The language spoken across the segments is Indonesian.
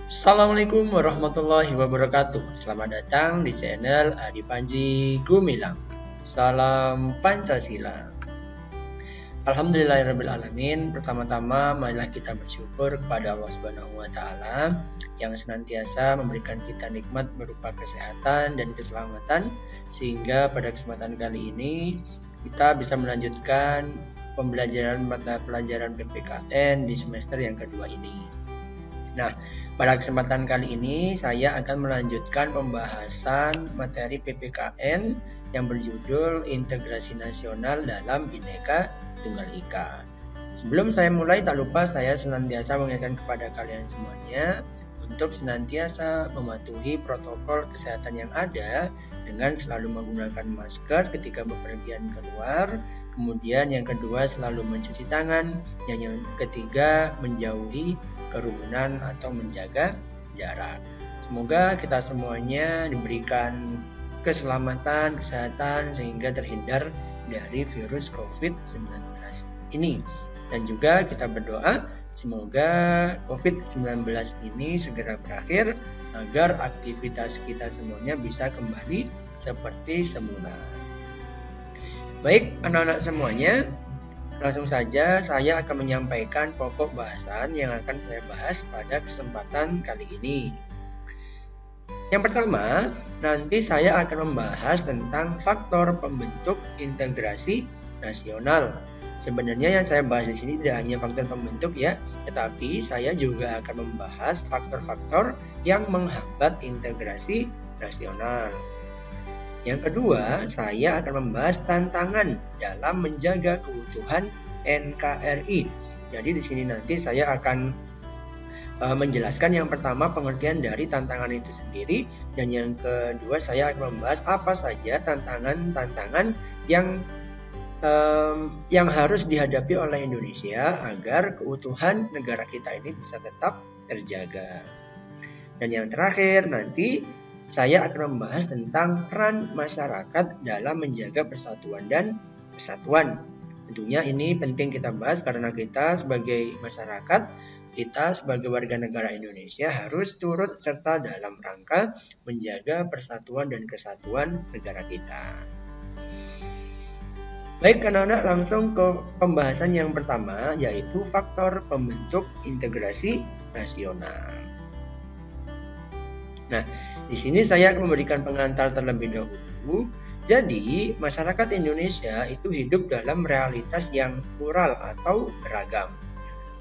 Assalamualaikum warahmatullahi wabarakatuh. Selamat datang di channel Adi Panji Gumilang. Salam Pancasila. Alhamdulillahirrabbilalamin. Pertama-tama marilah kita bersyukur kepada Allah Subhanahu wa taala yang senantiasa memberikan kita nikmat berupa kesehatan dan keselamatan, sehingga pada kesempatan kali ini kita bisa melanjutkan pembelajaran mata pelajaran PPKN di semester yang kedua ini. Nah, pada kesempatan kali ini saya akan melanjutkan pembahasan materi PPKN yang berjudul Integrasi Nasional dalam Bhinneka Tunggal Ika. Sebelum saya mulai, tak lupa saya senantiasa mengingatkan kepada kalian semuanya untuk senantiasa mematuhi protokol kesehatan yang ada dengan selalu menggunakan masker ketika bepergian keluar. Kemudian yang kedua, selalu mencuci tangan. Yang ketiga, menjauhi kerumunan atau menjaga jarak. Semoga kita semuanya diberikan keselamatan, kesehatan sehingga terhindar dari virus COVID-19 ini. Dan juga kita berdoa semoga COVID-19 ini segera berakhir agar aktivitas kita semuanya bisa kembali seperti semula. Baik, anak-anak semuanya, langsung saja saya akan menyampaikan pokok bahasan yang akan saya bahas pada kesempatan kali ini. Yang pertama, nanti saya akan membahas tentang faktor pembentuk integrasi nasional. Sebenarnya yang saya bahas di sini tidak hanya faktor pembentuk ya, tetapi saya juga akan membahas faktor-faktor yang menghambat integrasi nasional. Yang kedua, saya akan membahas tantangan dalam menjaga keutuhan NKRI. Jadi di sini nanti saya akan menjelaskan yang pertama pengertian dari tantangan itu sendiri, dan yang kedua saya akan membahas apa saja tantangan-tantangan yang harus dihadapi oleh Indonesia agar keutuhan negara kita ini bisa tetap terjaga. Dan yang terakhir nanti saya akan membahas tentang peran masyarakat dalam menjaga persatuan dan kesatuan. Tentunya ini penting kita bahas karena kita sebagai masyarakat, kita sebagai warga negara Indonesia harus turut serta dalam rangka menjaga persatuan dan kesatuan negara kita. Baik anak-anak, langsung ke pembahasan yang pertama, yaitu faktor pembentuk integrasi nasional. Nah, di sini saya akan memberikan pengantar terlebih dahulu. Jadi, masyarakat Indonesia itu hidup dalam realitas yang plural atau beragam.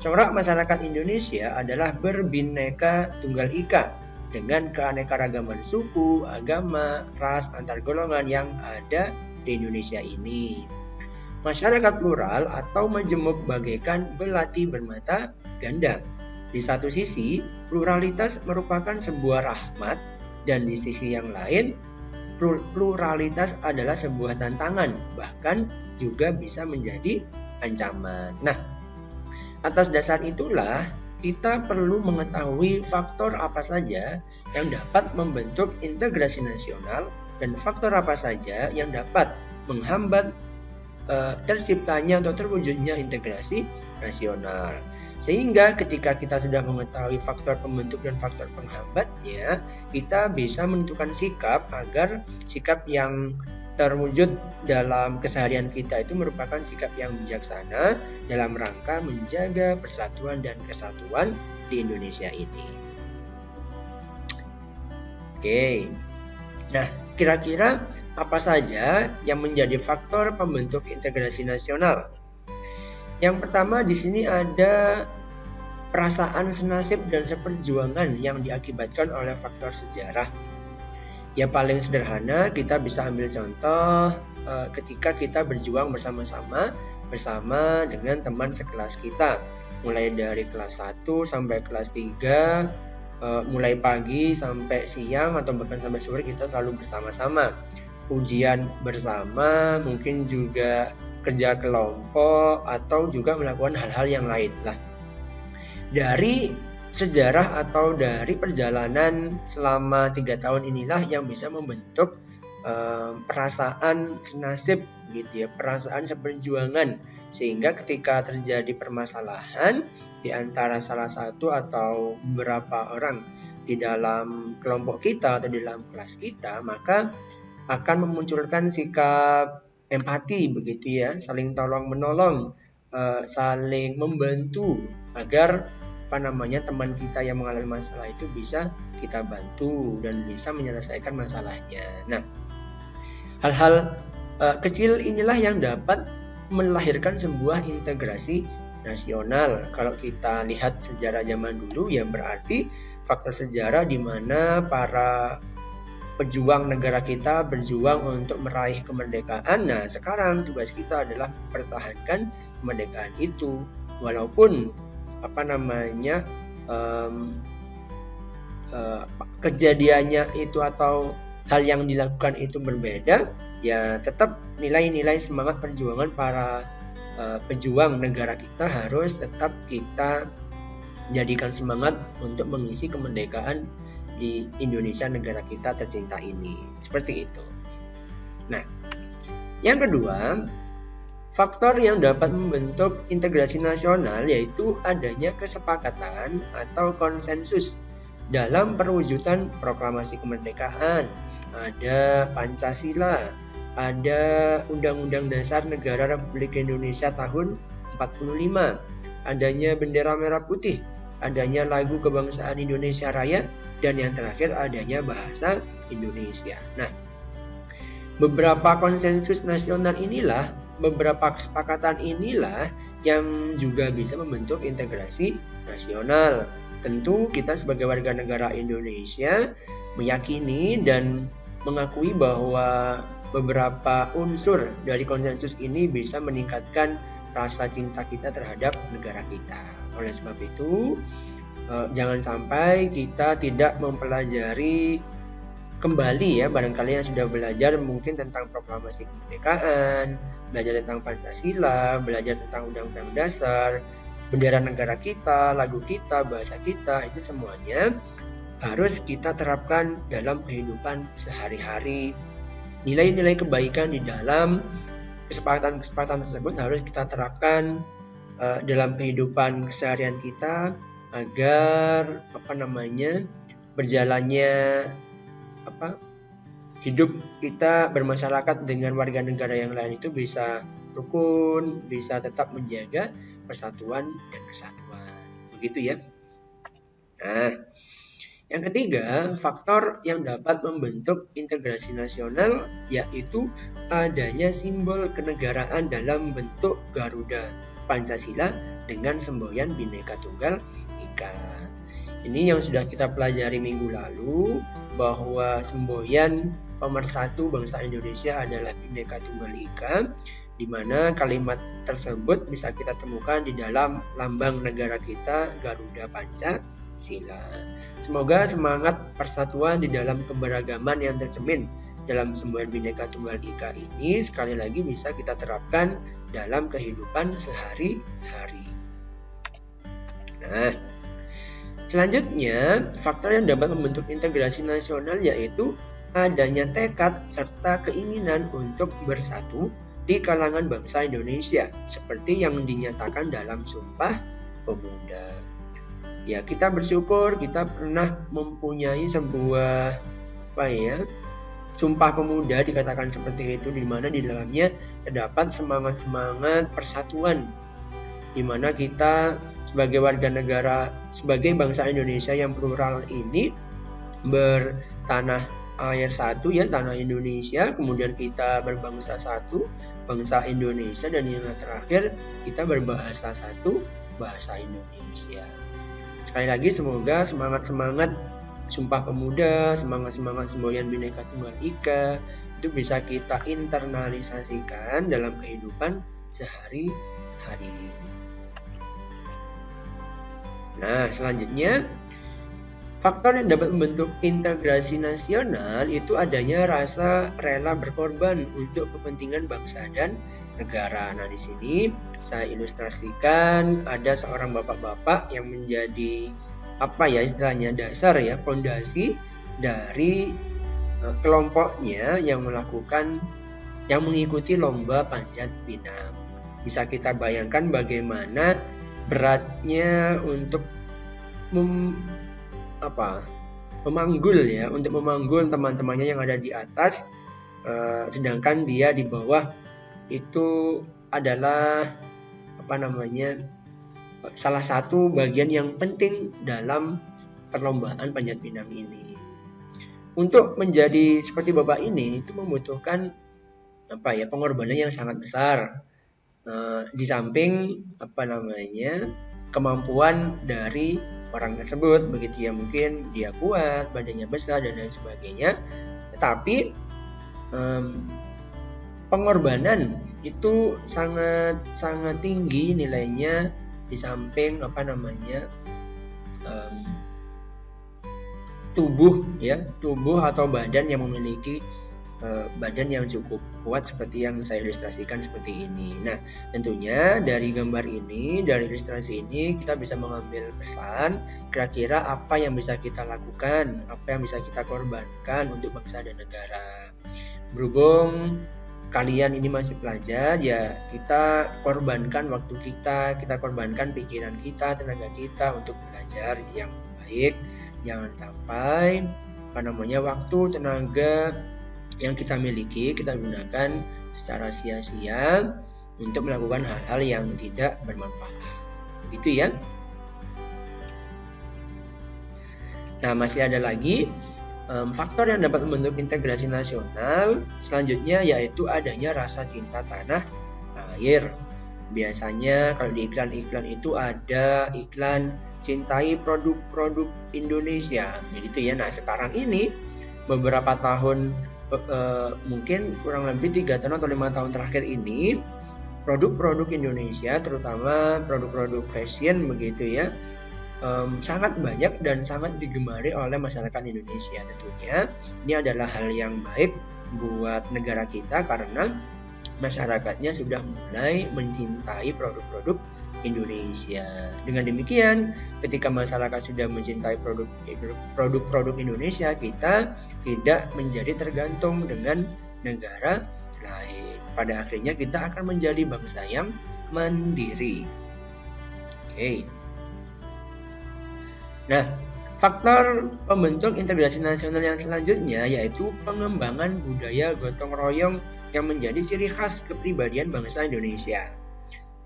Corak masyarakat Indonesia adalah berbineka tunggal ika dengan keanekaragaman suku, agama, ras, antar golongan yang ada di Indonesia ini. Masyarakat plural atau majemuk bagaikan belati bermata ganda. Di satu sisi, pluralitas merupakan sebuah rahmat, dan di sisi yang lain, pluralitas adalah sebuah tantangan, bahkan juga bisa menjadi ancaman. Nah, atas dasar itulah kita perlu mengetahui faktor apa saja yang dapat membentuk integrasi nasional dan faktor apa saja yang dapat menghambat terciptanya atau terwujudnya integrasi nasional. Sehingga ketika kita sudah mengetahui faktor pembentuk dan faktor penghambatnya, kita bisa menentukan sikap agar sikap yang terwujud dalam keseharian kita itu merupakan sikap yang bijaksana dalam rangka menjaga persatuan dan kesatuan di Indonesia ini. Oke. Nah, kira-kira apa saja yang menjadi faktor pembentuk integrasi nasional? Yang pertama di sini ada perasaan senasib dan seperjuangan yang diakibatkan oleh faktor sejarah. Ya paling sederhana kita bisa ambil contoh ketika kita berjuang bersama-sama dengan teman sekelas kita. Mulai dari kelas 1 sampai kelas 3, mulai pagi sampai siang atau bahkan sampai sore kita selalu bersama-sama. Ujian bersama, mungkin juga kerja kelompok atau juga melakukan hal-hal yang lain lah. Dari sejarah atau dari perjalanan selama 3 tahun inilah yang bisa membentuk perasaan senasib gitu ya, perasaan seperjuangan, sehingga ketika terjadi permasalahan di antara salah satu atau beberapa orang di dalam kelompok kita atau di dalam kelas kita, maka akan memunculkan sikap empati begitu ya, saling tolong menolong, saling membantu agar teman kita yang mengalami masalah itu bisa kita bantu dan bisa menyelesaikan masalahnya. Nah, hal-hal kecil inilah yang dapat melahirkan sebuah integrasi nasional. Kalau kita lihat sejarah zaman dulu, ya berarti faktor sejarah di mana para pejuang negara kita berjuang untuk meraih kemerdekaan. Nah, sekarang tugas kita adalah mempertahankan kemerdekaan itu, walaupun kejadiannya itu atau hal yang dilakukan itu berbeda, ya tetap nilai-nilai semangat perjuangan para pejuang negara kita harus tetap kita jadikan semangat untuk mengisi kemerdekaan di Indonesia, negara kita tercinta ini. Seperti itu. Nah, yang kedua, faktor yang dapat membentuk integrasi nasional yaitu adanya kesepakatan atau konsensus dalam perwujudan proklamasi kemerdekaan. Ada Pancasila, ada Undang-Undang Dasar Negara Republik Indonesia tahun 45, adanya bendera merah putih, adanya lagu kebangsaan Indonesia Raya, dan yang terakhir adanya bahasa Indonesia. Nah, beberapa konsensus nasional inilah, beberapa kesepakatan inilah yang juga bisa membentuk integrasi nasional. Tentu kita sebagai warga negara Indonesia meyakini dan mengakui bahwa beberapa unsur dari konsensus ini bisa meningkatkan rasa cinta kita terhadap negara kita. Oleh sebab itu, jangan sampai kita tidak mempelajari kembali ya, barangkali yang sudah belajar mungkin tentang proklamasi kemerdekaan, belajar tentang Pancasila, belajar tentang Undang-Undang Dasar, bendera negara kita, lagu kita, bahasa kita, itu semuanya harus kita terapkan dalam kehidupan sehari-hari. Nilai-nilai kebaikan di dalam kesepakatan-kesepakatan tersebut harus kita terapkan dalam kehidupan keseharian kita agar berjalannya hidup kita bermasyarakat dengan warga negara yang lain itu bisa rukun, bisa tetap menjaga persatuan dan kesatuan. Begitu ya. Nah, yang ketiga, faktor yang dapat membentuk integrasi nasional yaitu adanya simbol kenegaraan dalam bentuk Garuda Pancasila dengan semboyan Bhinneka Tunggal Ika. Ini yang sudah kita pelajari minggu lalu, bahwa semboyan pemersatu bangsa Indonesia adalah Bhinneka Tunggal Ika, di mana kalimat tersebut bisa kita temukan di dalam lambang negara kita, Garuda Pancasila. Semoga semangat persatuan di dalam keberagaman yang tercermin dalam semboyan Bhinneka Tunggal Ika ini sekali lagi bisa kita terapkan dalam kehidupan sehari-hari. Nah, selanjutnya, faktor yang dapat membentuk integrasi nasional yaitu adanya tekad serta keinginan untuk bersatu di kalangan bangsa Indonesia, seperti yang dinyatakan dalam Sumpah Pemuda. Ya, kita bersyukur kita pernah mempunyai sebuah Sumpah Pemuda, dikatakan seperti itu, di mana di dalamnya terdapat semangat-semangat persatuan, di mana kita sebagai warga negara, sebagai bangsa Indonesia yang plural ini bertanah air satu ya, tanah Indonesia, kemudian kita berbangsa satu, bangsa Indonesia, dan yang terakhir kita berbahasa satu, bahasa Indonesia. Sekali lagi semoga semangat-semangat Sumpah Pemuda, semangat-semangat semboyan Bhinneka Tunggal Ika itu bisa kita internalisasikan dalam kehidupan sehari-hari. Nah, selanjutnya, faktor yang dapat membentuk integrasi nasional itu adanya rasa rela berkorban untuk kepentingan bangsa dan negara. Nah, di sini saya ilustrasikan ada seorang bapak-bapak yang menjadi istilahnya dasar ya, fondasi dari kelompoknya yang mengikuti lomba panjat pinang. Bisa kita bayangkan bagaimana beratnya untuk memanggul teman-temannya yang ada di atas, sedangkan dia di bawah. Itu adalah salah satu bagian yang penting dalam perlombaan panjat pinang ini. Untuk menjadi seperti bapak ini itu membutuhkan pengorbanan yang sangat besar. Di samping kemampuan dari orang tersebut, begitu ya, mungkin dia kuat, badannya besar dan lain sebagainya. Tetapi pengorbanan itu sangat tinggi nilainya, di samping tubuh atau badan yang memiliki badan yang cukup kuat seperti yang saya ilustrasikan seperti ini. Nah, tentunya dari gambar ini, dari ilustrasi ini, kita bisa mengambil pesan kira-kira apa yang bisa kita lakukan, apa yang bisa kita korbankan untuk bangsa dan negara. Berhubung kalian ini masih pelajar, ya kita korbankan waktu kita korbankan pikiran kita, tenaga kita untuk belajar yang baik. Jangan sampai waktu, tenaga yang kita miliki kita gunakan secara sia-sia untuk melakukan hal-hal yang tidak bermanfaat. Gitu ya. Nah, masih ada lagi faktor yang dapat membentuk integrasi nasional selanjutnya, yaitu adanya rasa cinta tanah air. Biasanya kalau di iklan-iklan itu ada iklan cintai produk-produk Indonesia, gitu ya. Nah, sekarang ini beberapa tahun, mungkin kurang lebih 3 tahun atau 5 tahun terakhir ini, produk-produk Indonesia, terutama produk-produk fashion begitu ya, sangat banyak dan sangat digemari oleh masyarakat Indonesia. Tentunya ini adalah hal yang baik buat negara kita karena masyarakatnya sudah mulai mencintai produk-produk Indonesia. Dengan demikian, ketika masyarakat sudah mencintai produk-produk Indonesia, kita tidak menjadi tergantung dengan negara lain. Pada akhirnya kita akan menjadi bangsa yang mandiri. Oke. Nah, faktor pembentuk integrasi nasional yang selanjutnya yaitu pengembangan budaya gotong royong yang menjadi ciri khas kepribadian bangsa Indonesia.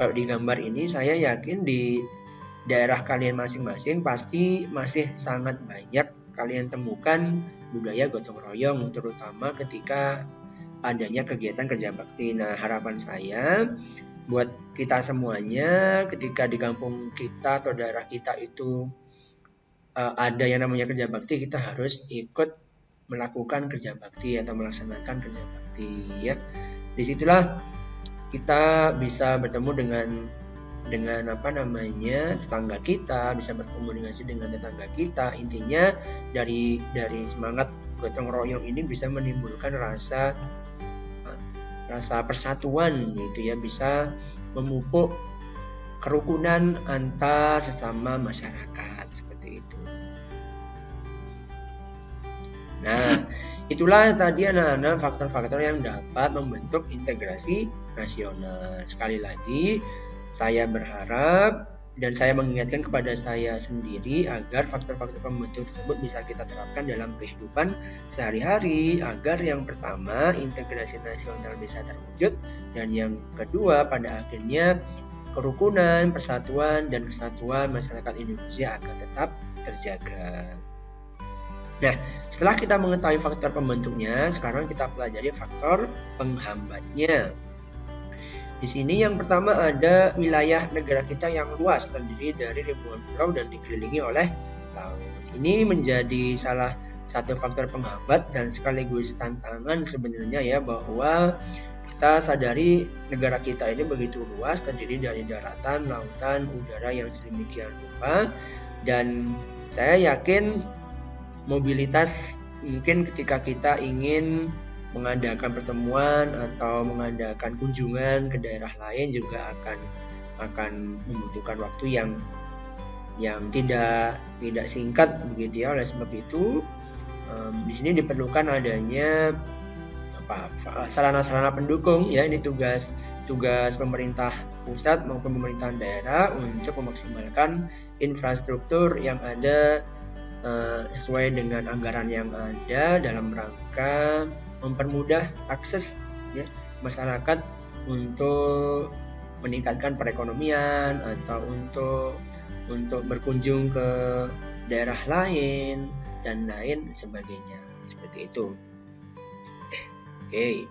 Kalau di gambar ini saya yakin di daerah kalian masing-masing pasti masih sangat banyak kalian temukan budaya gotong royong, terutama ketika adanya kegiatan kerja bakti. Nah, harapan saya buat kita semuanya, ketika di kampung kita atau daerah kita itu ada yang namanya kerja bakti, kita harus ikut melakukan kerja bakti atau melaksanakan kerja bakti ya. Disitulah kita bisa bertemu dengan tetangga kita, bisa berkomunikasi dengan tetangga kita. Intinya dari semangat gotong royong ini bisa menimbulkan rasa persatuan gitu ya, bisa memupuk kerukunan antar sesama masyarakat seperti itu. Nah, itulah tadi anak-anak faktor-faktor yang dapat membentuk integrasi nasional. Sekali lagi, saya berharap dan saya mengingatkan kepada saya sendiri agar faktor-faktor pembentuk tersebut bisa kita terapkan dalam kehidupan sehari-hari, agar yang pertama integrasi nasional bisa terwujud, dan yang kedua pada akhirnya kerukunan, persatuan, dan kesatuan masyarakat Indonesia akan tetap terjaga. Nah, setelah kita mengetahui faktor pembentuknya, sekarang kita pelajari faktor penghambatnya. Di sini yang pertama ada wilayah negara kita yang luas, terdiri dari ribuan pulau dan dikelilingi oleh laut. Ini menjadi salah satu faktor penghambat dan sekaligus tantangan sebenarnya ya, bahwa kita sadari negara kita ini begitu luas, terdiri dari daratan, lautan, udara yang sedemikian rupa, dan saya yakin mobilitas mungkin ketika kita ingin mengadakan pertemuan atau mengadakan kunjungan ke daerah lain juga akan membutuhkan waktu yang tidak singkat begitu ya. Oleh sebab itu Di sini diperlukan adanya sarana-sarana pendukung ya. Ini tugas pemerintah pusat maupun pemerintahan daerah untuk memaksimalkan infrastruktur yang ada sesuai dengan anggaran yang ada dalam rangka mempermudah akses ya masyarakat untuk meningkatkan perekonomian atau untuk berkunjung ke daerah lain dan lain sebagainya, seperti itu. Oke.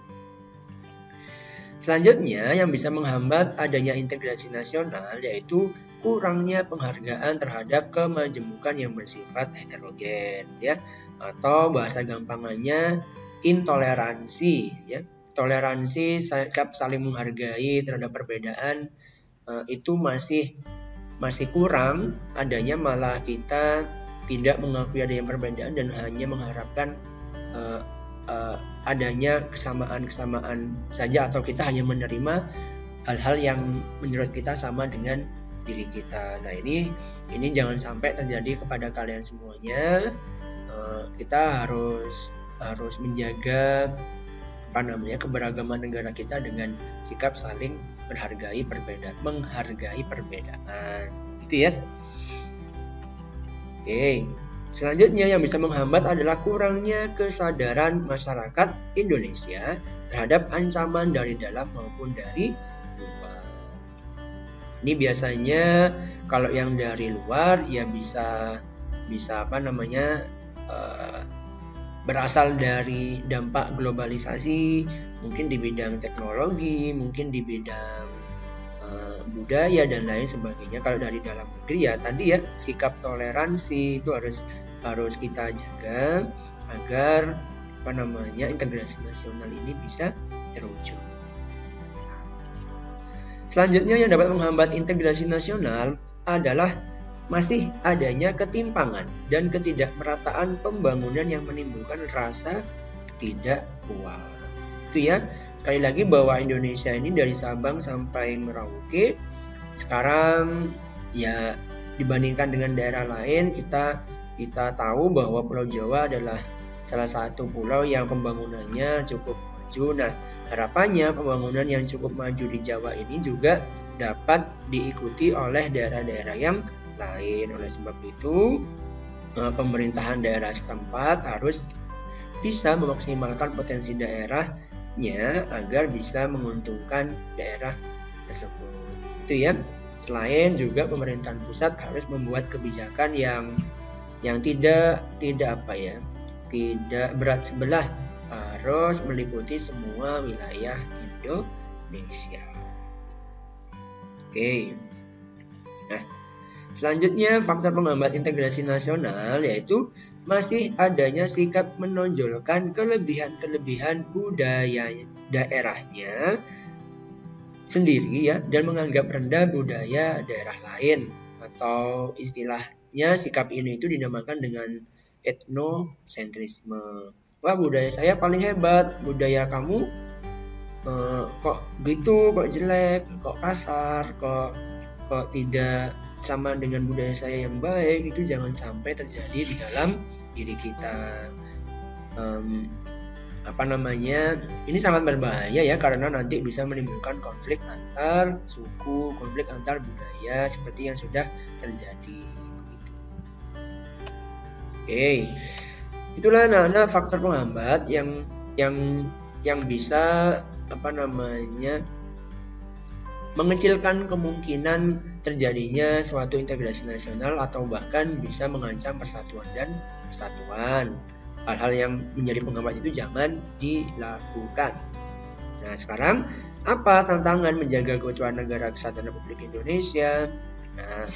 Selanjutnya yang bisa menghambat adanya integrasi nasional yaitu kurangnya penghargaan terhadap kemajemukan yang bersifat heterogen ya, atau bahasa gampangannya intoleransi ya. Toleransi, sikap saling menghargai terhadap perbedaan itu masih kurang adanya, malah kita tidak mengakui adanya perbedaan dan hanya mengharapkan adanya kesamaan saja, atau kita hanya menerima hal-hal yang menurut kita sama dengan diri kita. Nah, ini jangan sampai terjadi kepada kalian semuanya. Kita harus menjaga keberagaman negara kita dengan sikap saling menghargai perbedaan. Gitu ya. Oke. Selanjutnya yang bisa menghambat adalah kurangnya kesadaran masyarakat Indonesia terhadap ancaman dari dalam maupun dari luar. Ini biasanya kalau yang dari luar ya bisa berasal dari dampak globalisasi, mungkin di bidang teknologi, mungkin di bidang budaya dan lain sebagainya. Kalau dari dalam negeri ya tadi ya, sikap toleransi itu harus kita jaga agar integrasi nasional ini bisa terwujud. Selanjutnya yang dapat menghambat integrasi nasional adalah masih adanya ketimpangan dan ketidakmerataan pembangunan yang menimbulkan rasa tidak puas. Itu ya. Sekali lagi bahwa Indonesia ini dari Sabang sampai Merauke sekarang ya dibandingkan dengan daerah lain, kita tahu bahwa Pulau Jawa adalah salah satu pulau yang pembangunannya cukup maju. Nah, harapannya pembangunan yang cukup maju di Jawa ini juga dapat diikuti oleh daerah-daerah yang lain. Oleh sebab itu, pemerintahan daerah setempat harus bisa memaksimalkan potensi daerahnya agar bisa menguntungkan daerah tersebut. Itu ya. Selain juga pemerintahan pusat harus membuat kebijakan yang tidak berat sebelah, harus meliputi semua wilayah Indonesia. Oke. Nah, selanjutnya faktor penghambat integrasi nasional yaitu masih adanya sikap menonjolkan kelebihan budaya daerahnya sendiri ya, dan menganggap rendah budaya daerah lain, atau istilahnya sikap ini itu dinamakan dengan etnosentrisme. Wah, budaya saya paling hebat, budaya kamu kok gitu, kok jelek, kok kasar, kok tidak sama dengan budaya saya yang baik. Itu jangan sampai terjadi di dalam diri kita. Ini sangat berbahaya ya, karena nanti bisa menimbulkan konflik antar suku, konflik antar budaya seperti yang sudah terjadi. Oke, itulah anak-anak faktor penghambat yang bisa mengecilkan kemungkinan terjadinya suatu integrasi nasional atau bahkan bisa mengancam persatuan dan kesatuan. Hal-hal yang menjadi penghambat itu jangan dilakukan. Nah, sekarang apa tantangan menjaga keutuhan negara kesatuan Republik Indonesia? Nah,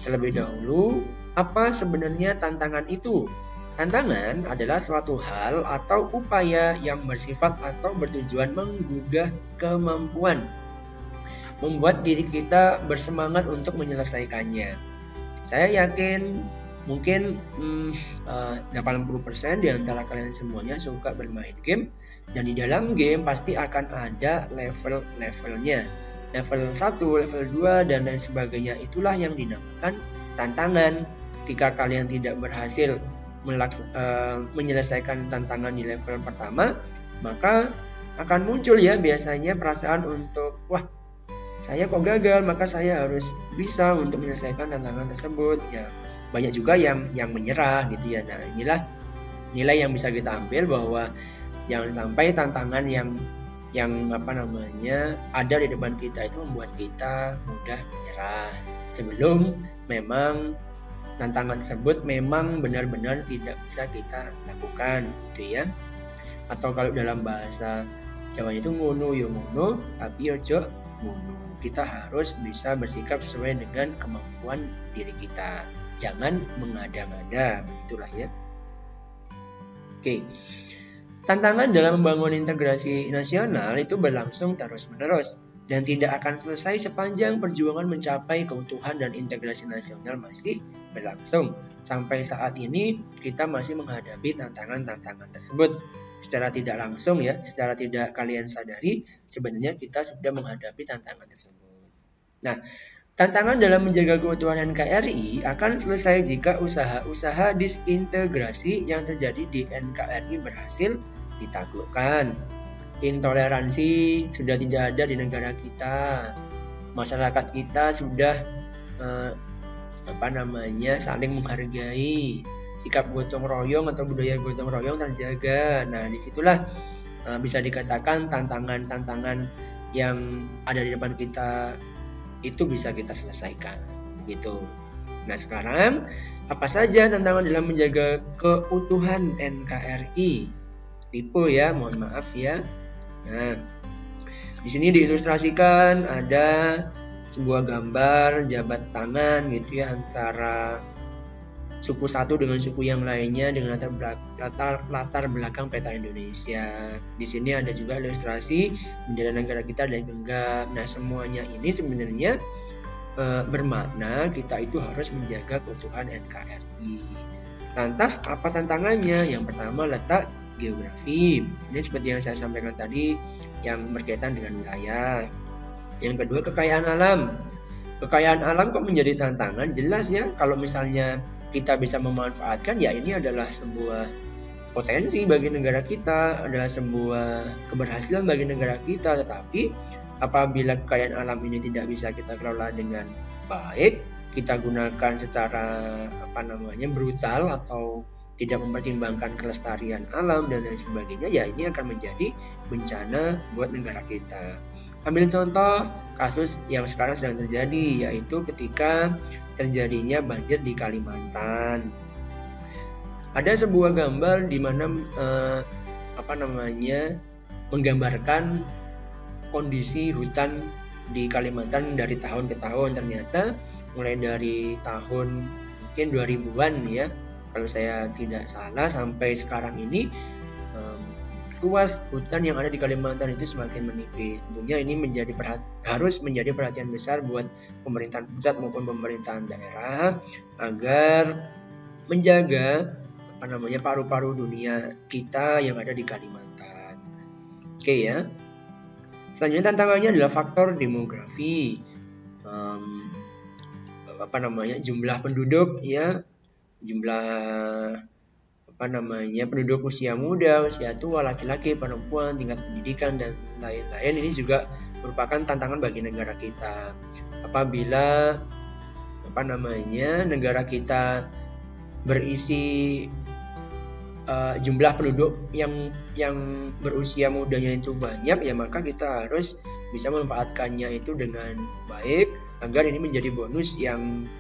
terlebih dahulu, apa sebenarnya tantangan itu? Tantangan adalah suatu hal atau upaya yang bersifat atau bertujuan menggugah kemampuan, membuat diri kita bersemangat untuk menyelesaikannya. Saya yakin mungkin 80% di antara kalian semuanya suka bermain game, dan di dalam game pasti akan ada level-levelnya. Level 1, level 2, dan lain sebagainya. Itulah yang dinamakan tantangan. Jika kalian tidak berhasil menyelesaikan tantangan di level pertama, maka akan muncul ya biasanya perasaan untuk wah, saya kok gagal, maka saya harus bisa untuk menyelesaikan tantangan tersebut. Ya, banyak juga yang menyerah gitu ya. Nah, inilah nilai yang bisa kita ambil bahwa jangan sampai tantangan yang ada di depan kita itu membuat kita mudah menyerah sebelum memang tantangan tersebut memang benar-benar tidak bisa kita lakukan gitu ya. Atau kalau dalam bahasa Jawa itu ngono yo ngono tapi ojo ngono. Kita harus bisa bersikap sesuai dengan kemampuan diri kita. Jangan mengada-ngada, begitulah ya. Oke. Tantangan dalam membangun integrasi nasional itu berlangsung terus-menerus dan tidak akan selesai sepanjang perjuangan mencapai keutuhan dan integrasi nasional masih berlangsung. Sampai saat ini kita masih menghadapi tantangan-tantangan tersebut. Secara tidak langsung ya, secara tidak kalian sadari, sebenarnya kita sudah menghadapi tantangan tersebut. Nah, tantangan dalam menjaga keutuhan NKRI akan selesai jika usaha-usaha disintegrasi yang terjadi di NKRI berhasil ditaklukkan. Intoleransi sudah tidak ada di negara kita. Masyarakat kita sudah saling menghargai. Sikap gotong royong atau budaya gotong royong terjaga. Nah, disitulah bisa dikatakan tantangan-tantangan yang ada di depan kita itu bisa kita selesaikan gitu. Nah, sekarang apa saja tantangan dalam menjaga keutuhan NKRI? Tipe ya, mohon maaf ya. Nah, di sini diilustrasikan ada sebuah gambar jabat tangan gitu ya antara suku satu dengan suku yang lainnya dengan latar belakang peta Indonesia. Di sini ada juga ilustrasi bendera negara kita dan genggam. Nah, semuanya ini sebenarnya bermakna kita itu harus menjaga keutuhan NKRI. Lantas apa tantangannya? Yang pertama letak geografi. Ini seperti yang saya sampaikan tadi yang berkaitan dengan wilayah. Yang kedua kekayaan alam. Kekayaan alam kok menjadi tantangan? Jelas ya, kalau misalnya kita bisa memanfaatkan, ya ini adalah sebuah potensi bagi negara kita, adalah sebuah keberhasilan bagi negara kita. Tetapi apabila kekayaan alam ini tidak bisa kita kelola dengan baik, kita gunakan secara brutal atau tidak mempertimbangkan kelestarian alam dan lain sebagainya, ya ini akan menjadi bencana buat negara kita. Ambil contoh kasus yang sekarang sedang terjadi, yaitu ketika terjadinya banjir di Kalimantan. Ada sebuah gambar di mana menggambarkan kondisi hutan di Kalimantan dari tahun ke tahun. Ternyata mulai dari tahun mungkin 2000-an ya, kalau saya tidak salah, sampai sekarang ini luas hutan yang ada di Kalimantan itu semakin menipis. Tentunya ini harus menjadi perhatian besar buat pemerintahan pusat maupun pemerintahan daerah agar menjaga paru-paru dunia kita yang ada di Kalimantan. Oke ya. Selanjutnya tantangannya adalah faktor demografi. Jumlah penduduk ya, jumlah penduduk usia muda, usia tua, laki-laki, perempuan, tingkat pendidikan dan lain-lain. Ini juga merupakan tantangan bagi negara kita. Apabila negara kita berisi jumlah penduduk yang berusia mudanya itu banyak, ya maka kita harus bisa memanfaatkannya itu dengan baik agar ini menjadi bonus yang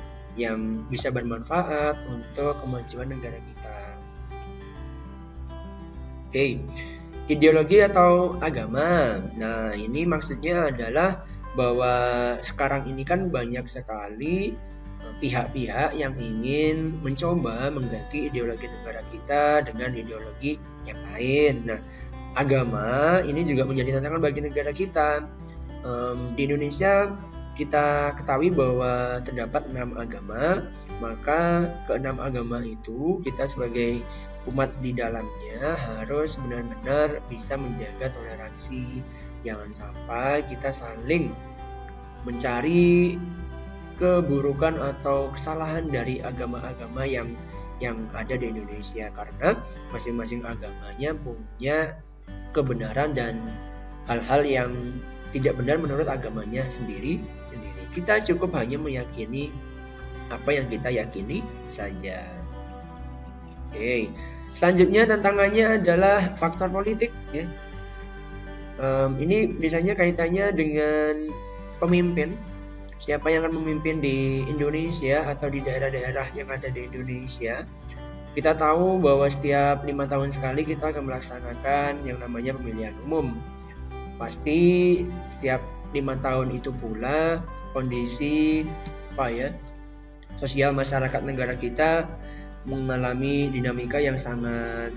bisa bermanfaat untuk kemajuan negara kita. Oke, ideologi atau agama. Nah, ini maksudnya adalah bahwa sekarang ini kan banyak sekali pihak-pihak yang ingin mencoba mengganti ideologi negara kita dengan ideologi yang lain. Nah, agama ini juga menjadi tantangan bagi negara kita. Di Indonesia kita ketahui bahwa terdapat 6 agama, maka ke-6 agama itu kita sebagai umat di dalamnya harus benar-benar bisa menjaga toleransi. Jangan sampai kita saling mencari keburukan atau kesalahan dari agama-agama yang ada di Indonesia, karena masing-masing agamanya punya kebenaran dan hal-hal yang tidak benar menurut agamanya sendiri. Kita cukup hanya meyakini apa yang kita yakini saja. Oke. Selanjutnya tantangannya adalah faktor politik, ya. Ini misalnya kaitannya dengan pemimpin. Siapa yang akan memimpin di Indonesia atau di daerah-daerah yang ada di Indonesia. Kita tahu bahwa setiap 5 tahun sekali kita akan melaksanakan yang namanya pemilihan umum. Pasti setiap 5 tahun itu pula kondisi sosial masyarakat negara kita mengalami dinamika yang sangat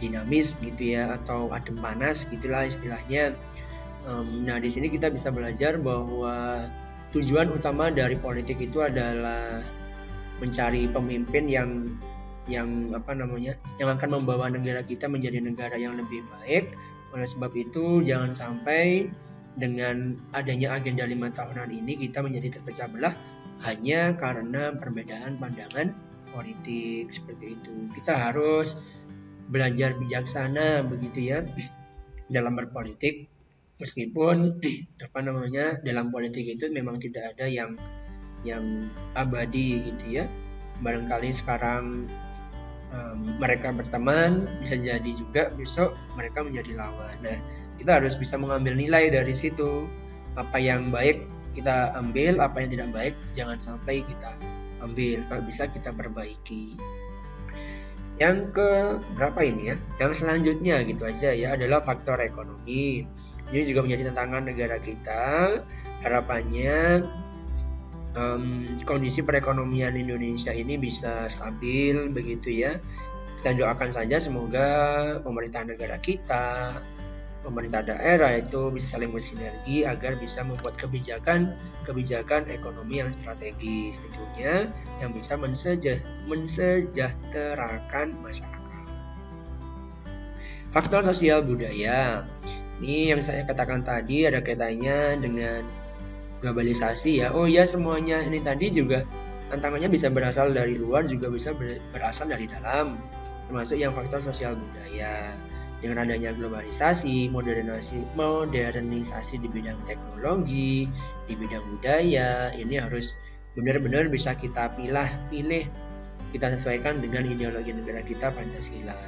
dinamis gitu ya, atau adem panas gitulah istilahnya. Nah, di sini kita bisa belajar bahwa tujuan utama dari politik itu adalah mencari pemimpin yang akan membawa negara kita menjadi negara yang lebih baik. Oleh sebab itu, jangan sampai dengan adanya agenda 5 tahunan ini kita menjadi terpecah belah hanya karena perbedaan pandangan politik seperti itu. Kita harus belajar bijaksana begitu ya dalam berpolitik. Meskipun dalam politik itu memang tidak ada yang abadi gitu ya. Barangkali sekarang mereka berteman, bisa jadi juga besok mereka menjadi lawan. Nah, kita harus bisa mengambil nilai dari situ. Apa yang baik kita ambil, apa yang tidak baik jangan sampai kita ambil. Kalau bisa kita perbaiki. Yang ke berapa ini ya? Yang selanjutnya gitu aja ya, adalah faktor ekonomi. Ini juga menjadi tantangan negara kita. Harapannya kondisi perekonomian Indonesia ini bisa stabil begitu ya. Kita doakan saja semoga pemerintah negara kita, pemerintah daerah itu bisa saling bersinergi agar bisa membuat kebijakan ekonomi yang strategis tentunya, yang bisa mensejahterakan masyarakat. Faktor sosial budaya. Ini yang saya katakan tadi ada kaitannya dengan globalisasi ya. Oh ya, semuanya ini tadi juga tantangannya bisa berasal dari luar, juga bisa berasal dari dalam, termasuk yang faktor sosial budaya. Dengan adanya globalisasi, modernisasi di bidang teknologi, di bidang budaya, ini harus benar-benar bisa kita pilih, kita sesuaikan dengan ideologi negara kita, Pancasila.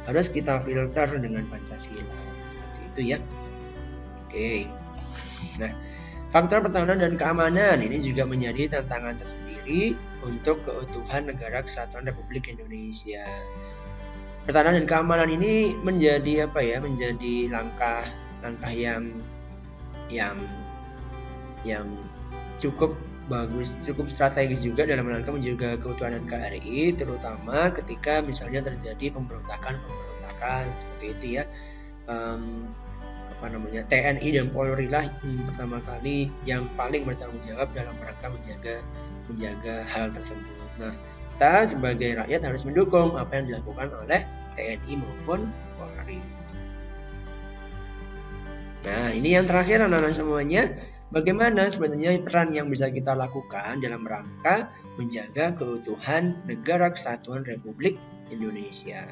Harus kita filter dengan Pancasila, seperti itu ya. Oke. Nah, faktor pertahanan dan keamanan ini juga menjadi tantangan tersendiri untuk keutuhan Negara Kesatuan Republik Indonesia. Pertahanan dan keamanan ini menjadi menjadi langkah yang cukup bagus, cukup strategis juga dalam rangka menjaga keutuhan NKRI, terutama ketika misalnya terjadi pemberontakan seperti itu ya. TNI dan Polri lah pertama kali yang paling bertanggung jawab dalam rangka menjaga hal tersebut. Nah, kita sebagai rakyat harus mendukung apa yang dilakukan oleh TNI maupun Polri. Nah, ini yang terakhir anak-anak semuanya, bagaimana sebenarnya peran yang bisa kita lakukan dalam rangka menjaga keutuhan Negara Kesatuan Republik Indonesia.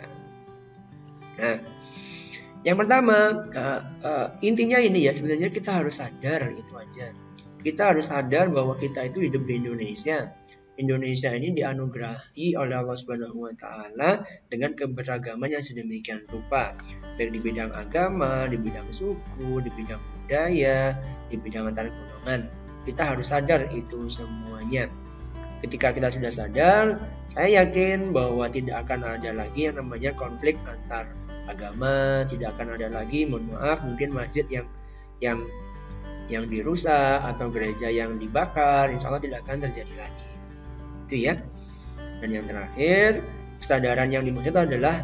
Nah, yang pertama, intinya ini ya, sebenarnya kita harus sadar itu aja. Kita harus sadar bahwa kita itu hidup di Indonesia. Indonesia ini dianugerahi oleh Allah Subhanahu wa taala dengan keberagaman yang sedemikian rupa, baik di bidang agama, di bidang suku, di bidang budaya, di bidang antar golongan. Kita harus sadar itu semuanya. Ketika kita sudah sadar, saya yakin bahwa tidak akan ada lagi yang namanya konflik antar agama, tidak akan ada lagi, mungkin masjid yang dirusak atau gereja yang dibakar, insya Allah tidak akan terjadi lagi. Itu ya. Dan yang terakhir, kesadaran yang dimaksud adalah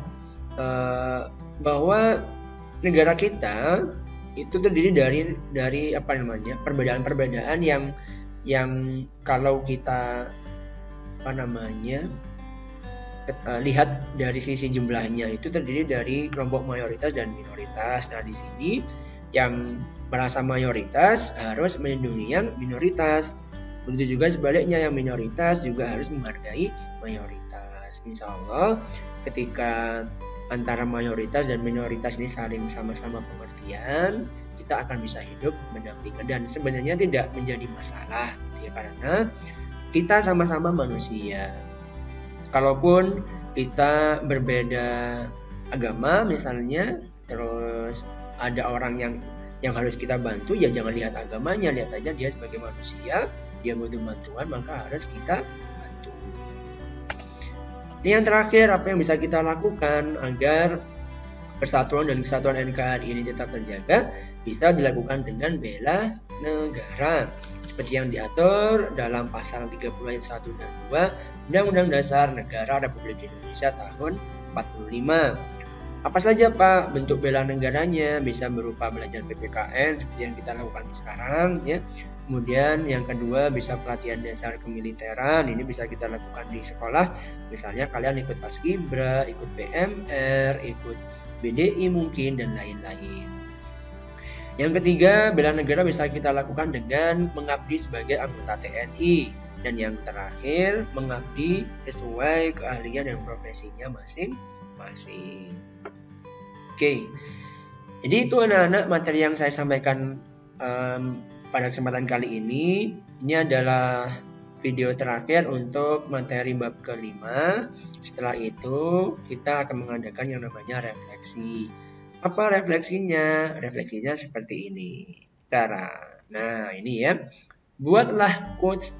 bahwa negara kita itu terdiri dari perbedaan-perbedaan yang kalau kita lihat dari sisi jumlahnya itu terdiri dari kelompok mayoritas dan minoritas. Nah, di sini yang merasa mayoritas harus melindungi yang minoritas. Begitu juga sebaliknya, yang minoritas juga harus menghargai mayoritas. Insya Allah ketika antara mayoritas dan minoritas ini saling sama-sama pengertian, kita akan bisa hidup mendampingi, dan sebenarnya tidak menjadi masalah gitu ya, karena kita sama-sama manusia. Kalaupun kita berbeda agama misalnya, terus ada orang yang harus kita bantu, ya jangan lihat agamanya, lihat aja dia sebagai manusia, dia butuh bantuan, maka harus kita bantu. Yang terakhir, apa yang bisa kita lakukan agar persatuan dan kesatuan NKRI ini tetap terjaga? Bisa dilakukan dengan bela negara seperti yang diatur dalam pasal 30 ayat 1 dan 2 Undang-Undang Dasar Negara Republik Indonesia tahun 45. Apa saja Pak bentuk bela negaranya? Bisa berupa belajar PPKN seperti yang kita lakukan sekarang ya. Kemudian yang kedua bisa pelatihan dasar kemiliteran, ini bisa kita lakukan di sekolah. Misalnya kalian ikut Paskibra, ikut PMR, ikut BDI mungkin, dan lain-lain. Yang ketiga, bela negara bisa kita lakukan dengan mengabdi sebagai anggota TNI. Dan yang terakhir, mengabdi sesuai keahlian dan profesinya masing-masing. Oke, jadi itu anak-anak materi yang saya sampaikan pada kesempatan kali ini. Ini adalah video terakhir untuk materi bab kelima. Setelah itu kita akan mengadakan yang namanya refleksi. Apa refleksinya? Refleksinya seperti ini. Nah ini ya. Buatlah quotes.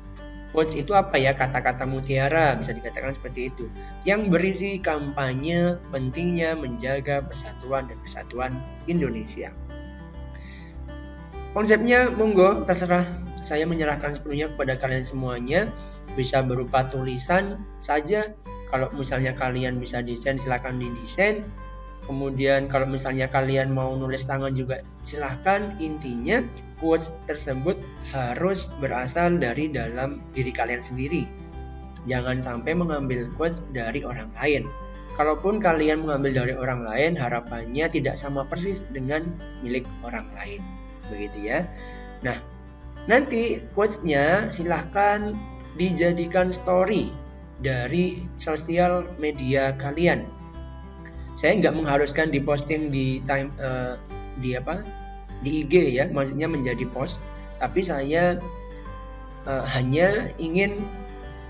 Quotes itu apa ya? Kata-kata mutiara, bisa dikatakan seperti itu. Yang berisi kampanye pentingnya menjaga persatuan dan kesatuan Indonesia. Konsepnya monggo terserah, saya menyerahkan sepenuhnya kepada kalian semuanya. Bisa berupa tulisan saja. Kalau misalnya kalian bisa desain, silakan didesain. Kemudian kalau misalnya kalian mau nulis tangan juga silakan. Intinya quotes tersebut harus berasal dari dalam diri kalian sendiri. Jangan sampai mengambil quotes dari orang lain. Kalaupun kalian mengambil dari orang lain, harapannya tidak sama persis dengan milik orang lain. Begitu ya. Nah, nanti quotes-nya silahkan dijadikan story dari sosial media kalian. Saya nggak mengharuskan diposting di IG ya, maksudnya menjadi post. Tapi saya hanya ingin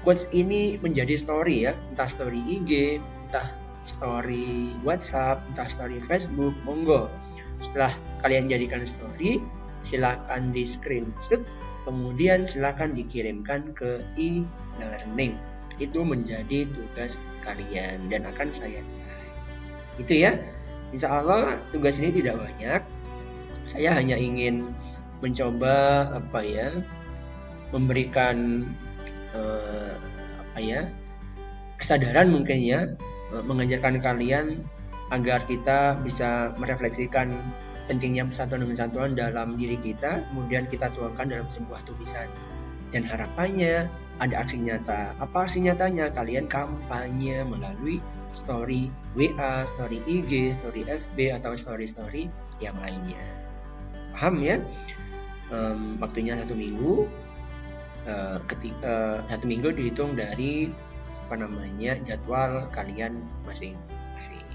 quotes ini menjadi story ya, entah story IG, entah story WhatsApp, entah story Facebook, monggo. Setelah kalian jadikan story, silakan di screenshot, kemudian silakan dikirimkan ke e-learning. Itu menjadi tugas kalian dan akan saya nilai. Itu ya. Insya Allah tugas ini tidak banyak. Saya hanya ingin mencoba memberikan kesadaran mungkin ya, mengajarkan kalian agar kita bisa merefleksikan pentingnya persatuan dan kesatuan dalam diri kita, kemudian kita tuangkan dalam sebuah tulisan. Dan harapannya ada aksi nyata. Apa aksi nyatanya? Kalian kampanye melalui story WA, story IG, story FB, atau story-story yang lainnya. Paham ya? Waktunya 1 minggu. 1 minggu dihitung dari jadwal kalian masing-masing.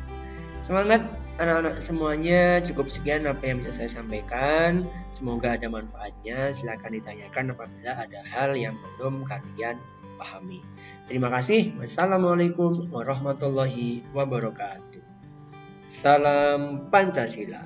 Semangat anak-anak semuanya. Cukup sekian apa yang bisa saya sampaikan. Semoga ada manfaatnya. Silakan ditanyakan apabila ada hal yang belum kalian pahami. Terima kasih. Wassalamualaikum warahmatullahi wabarakatuh. Salam Pancasila.